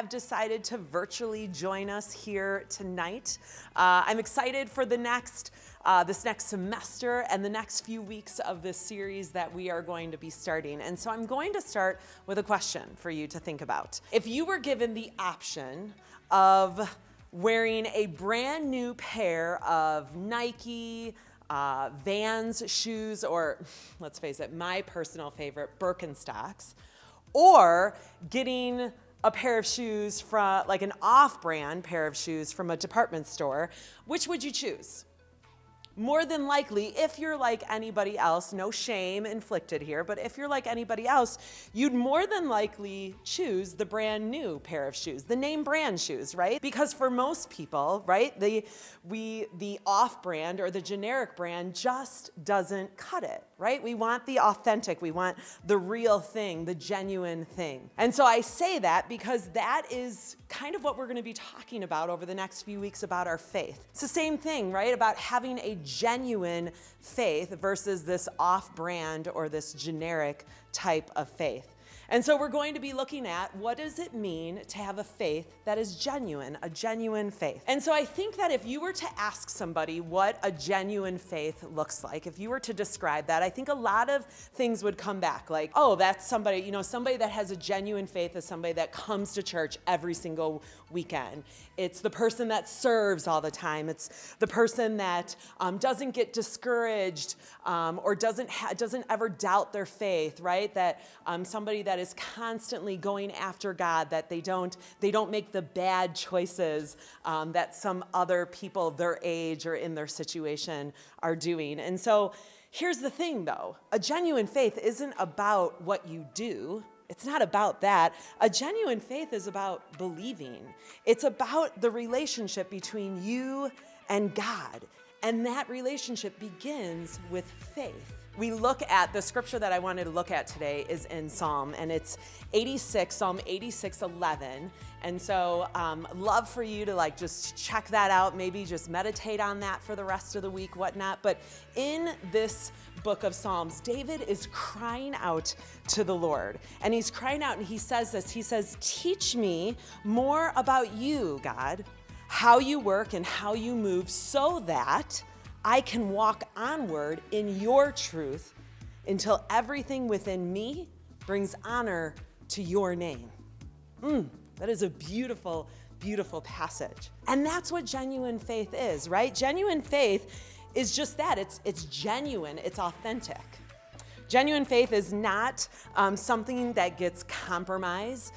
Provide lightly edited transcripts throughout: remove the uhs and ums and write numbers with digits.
have decided to virtually join us here tonight. I'm excited for this next semester and the next few weeks of this series that we are going to be starting. And so I'm going to start with a question for you to think about. If you were given the option of wearing a brand new pair of Nike, Vans shoes, or let's face it, my personal favorite, Birkenstocks, or getting a pair of shoes from, like an off-brand pair of shoes from a department store, which would you choose? More than likely, if you're like anybody else, no shame inflicted here, but if you're like anybody else, you'd more than likely choose the brand new pair of shoes, the name brand shoes, right? Because for most people, right, the off-brand or the generic brand just doesn't cut it, right? We want the authentic, we want the real thing, the genuine thing. And so I say that because that is kind of what we're going to be talking about over the next few weeks about our faith. It's the same thing, right? About having a genuine faith versus this off-brand or this generic type of faith. And so we're going to be looking at what does it mean to have a faith that is genuine, a genuine faith. And so I think that if you were to ask somebody what a genuine faith looks like, if you were to describe that, I think a lot of things would come back like, oh, that's somebody, somebody that has a genuine faith is somebody that comes to church every single weekend. It's the person that serves all the time. It's the person that doesn't get discouraged or doesn't ever doubt their faith, right? That somebody that is constantly going after God, that they don't make the bad choices that some other people their age or in their situation are doing. And so here's the thing though, a genuine faith isn't about what you do. It's not about that. A genuine faith is about believing. It's about the relationship between you and God. And that relationship begins with faith. We look at the scripture that I wanted to look at today is in Psalm, and it's Psalm 86:11. And so love for you to just check that out, maybe just meditate on that for the rest of the week, whatnot. But in this book of Psalms, David is crying out to the Lord. And he's crying out and he says this, he says, "Teach me more about you, God, how you work and how you move so that I can walk onward in your truth until everything within me brings honor to your name." That is a beautiful, beautiful passage. And that's what genuine faith is, right? Genuine faith is just that. It's genuine. It's authentic. Genuine faith is not something that gets compromised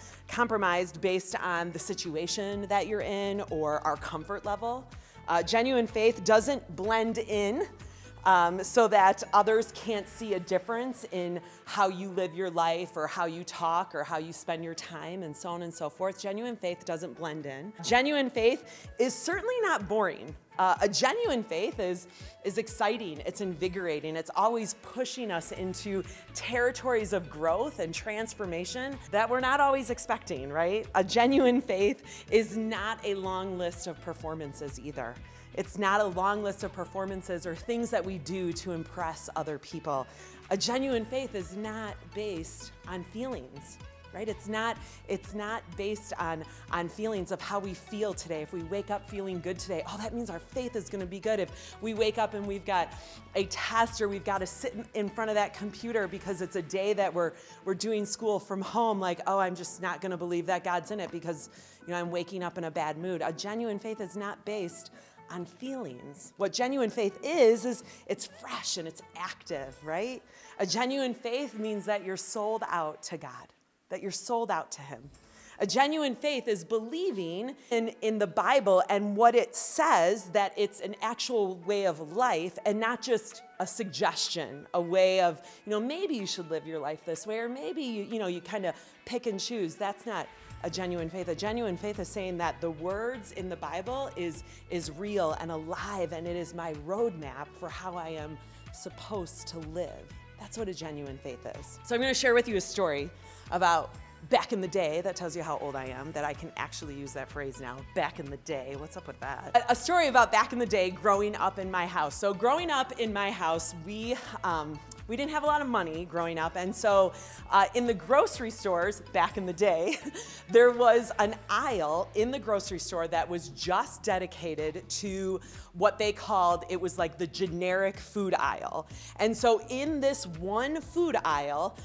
based on the situation that you're in or our comfort level. Genuine faith doesn't blend in so that others can't see a difference in how you live your life or how you talk or how you spend your time and so on and so forth. Genuine faith doesn't blend in. Genuine faith is certainly not boring. A genuine faith is exciting, it's invigorating, it's always pushing us into territories of growth and transformation that we're not always expecting, right? A genuine faith is not a long list of performances either. It's not a long list of performances or things that we do to impress other people. A genuine faith is not based on feelings. Right? It's not based on feelings of how we feel today. If we wake up feeling good today, that means our faith is going to be good. If we wake up and we've got a test or we've got to sit in front of that computer because it's a day that we're doing school from home, I'm just not going to believe that God's in it because I'm waking up in a bad mood. A genuine faith is not based on feelings. What genuine faith is it's fresh and it's active, right? A genuine faith means that you're sold out to God, that you're sold out to Him. A genuine faith is believing in the Bible and what it says, that it's an actual way of life and not just a suggestion, a way of, maybe you should live your life this way, or maybe, you kind of pick and choose. That's not a genuine faith. A genuine faith is saying that the words in the Bible is real and alive, and it is my roadmap for how I am supposed to live. That's what a genuine faith is. So I'm going to share with you a story about back in the day. That tells you how old I am, that I can actually use that phrase now. Back in the day. What's up with that? A story about back in the day growing up in my house. So growing up in my house, we we didn't have a lot of money growing up. And so in the grocery stores back in the day, there was an aisle in the grocery store that was just dedicated to what they called, it was like the generic food aisle. And so in this one food aisle,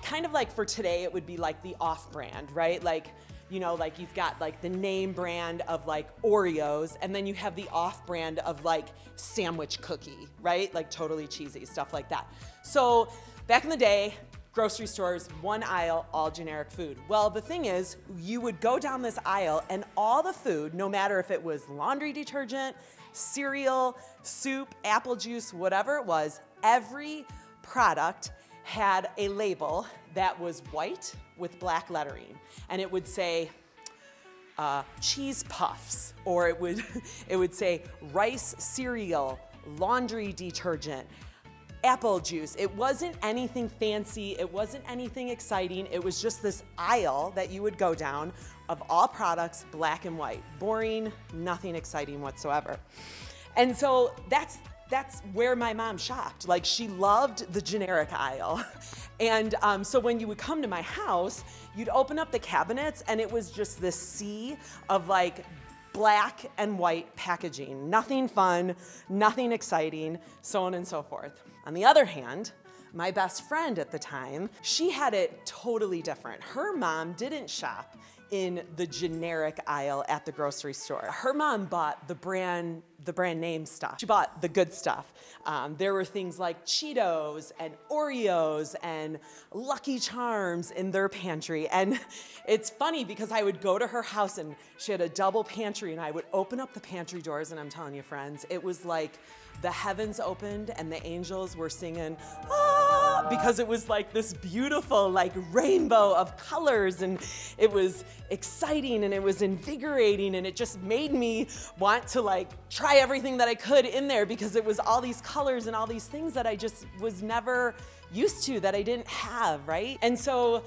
kind of like for today, it would be like the off-brand, right? Like, you know, like you've got like the name brand of like Oreos, and then you have the off brand of like sandwich cookie, right? Like totally cheesy, stuff like that. So back in the day, grocery stores, one aisle, all generic food. Well, the thing is, you would go down this aisle and all the food, no matter if it was laundry detergent, cereal, soup, apple juice, whatever it was, every product had a label that was white with black lettering, and it would say cheese puffs, or it would say rice cereal, laundry detergent, apple juice. It wasn't anything fancy, it wasn't anything exciting, it was just this aisle that you would go down of all products, black and white. Boring, nothing exciting whatsoever. And so that's where my mom shopped. Like, she loved the generic aisle. And so when you would come to my house, you'd open up the cabinets and it was just this sea of like black and white packaging. Nothing fun, nothing exciting, so on and so forth. On the other hand, my best friend at the time, she had it totally different. Her mom didn't shop in the generic aisle at the grocery store. Her mom bought the brand name stuff. She bought the good stuff. There were things like Cheetos and Oreos and Lucky Charms in their pantry. And it's funny because I would go to her house and she had a double pantry, and I would open up the pantry doors, and I'm telling you, friends, it was like the heavens opened and the angels were singing, ah, because it was like this beautiful like rainbow of colors, and it was exciting and it was invigorating, and it just made me want to like try everything that I could in there, because it was all these colors and all these things that I just was never used to, that I didn't have, right? And so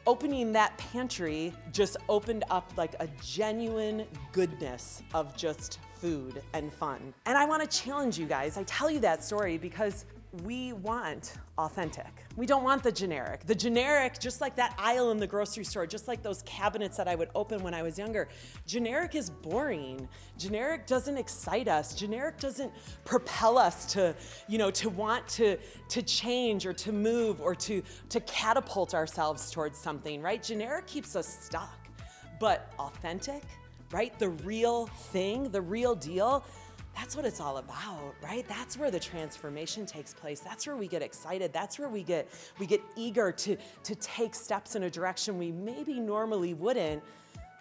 opening that pantry just opened up like a genuine goodness of just food and fun. And I want to challenge you guys. I tell you that story because we want authentic. We don't want the generic. The generic, just like that aisle in the grocery store, just like those cabinets that I would open when I was younger, generic is boring. Generic doesn't excite us. Generic doesn't propel us to, to want to change or to move or to catapult ourselves towards something, right? Generic keeps us stuck. But authentic, right? The real thing, the real deal, that's what it's all about, right? That's where the transformation takes place. That's where we get excited. That's where we get eager to take steps in a direction we maybe normally wouldn't,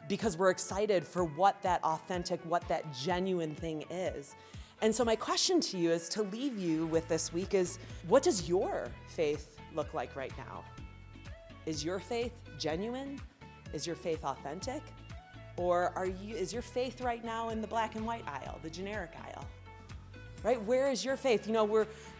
because we're excited for what that authentic, what that genuine thing is. And so my question to you is to leave you with this week is, what does your faith look like right now? Is your faith genuine? Is your faith authentic? Or is your faith right now in the black and white aisle, the generic aisle? Right? Where is your faith?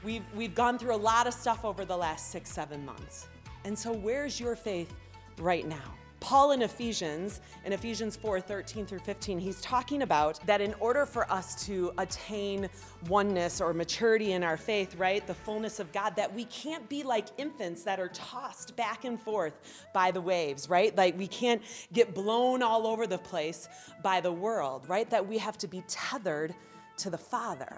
We've gone through a lot of stuff over the last 6-7 months. And so where's your faith right now? Paul in Ephesians 4:13-15, he's talking about that in order for us to attain oneness or maturity in our faith, right, the fullness of God, that we can't be like infants that are tossed back and forth by the waves, right? Like we can't get blown all over the place by the world, right? That we have to be tethered to the Father.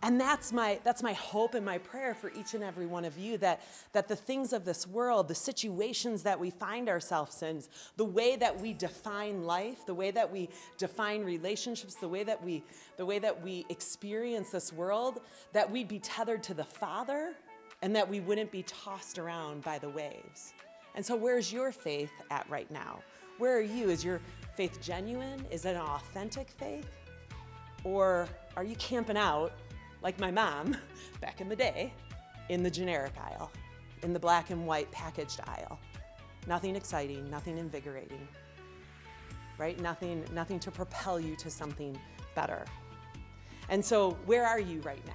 And that's my hope and my prayer for each and every one of you, that the things of this world, the situations that we find ourselves in, the way that we define life, the way that we define relationships, the way that we experience this world, that we'd be tethered to the Father and that we wouldn't be tossed around by the waves. And so where's your faith at right now? Where are you? Is your faith genuine? Is it an authentic faith? Or are you camping out like my mom back in the day, in the generic aisle, in the black and white packaged aisle? Nothing exciting, nothing invigorating, right? Nothing to propel you to something better. And so where are you right now?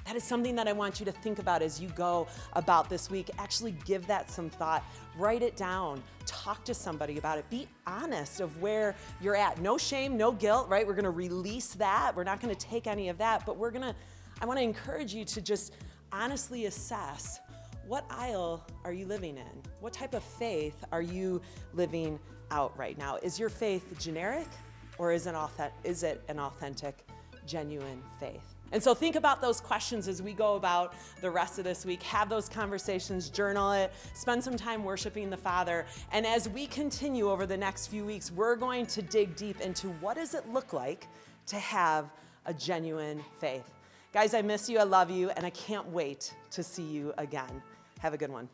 That is something that I want you to think about as you go about this week. Actually give that some thought. Write it down. Talk to somebody about it. Be honest of where you're at. No shame, no guilt, right? We're gonna release that. We're not gonna take any of that, but I want to encourage you to just honestly assess, what aisle are you living in? What type of faith are you living out right now? Is your faith generic, or is it an authentic, genuine faith? And so think about those questions as we go about the rest of this week. Have those conversations, journal it, spend some time worshiping the Father. And as we continue over the next few weeks, we're going to dig deep into what does it look like to have a genuine faith. Guys, I miss you, I love you, and I can't wait to see you again. Have a good one.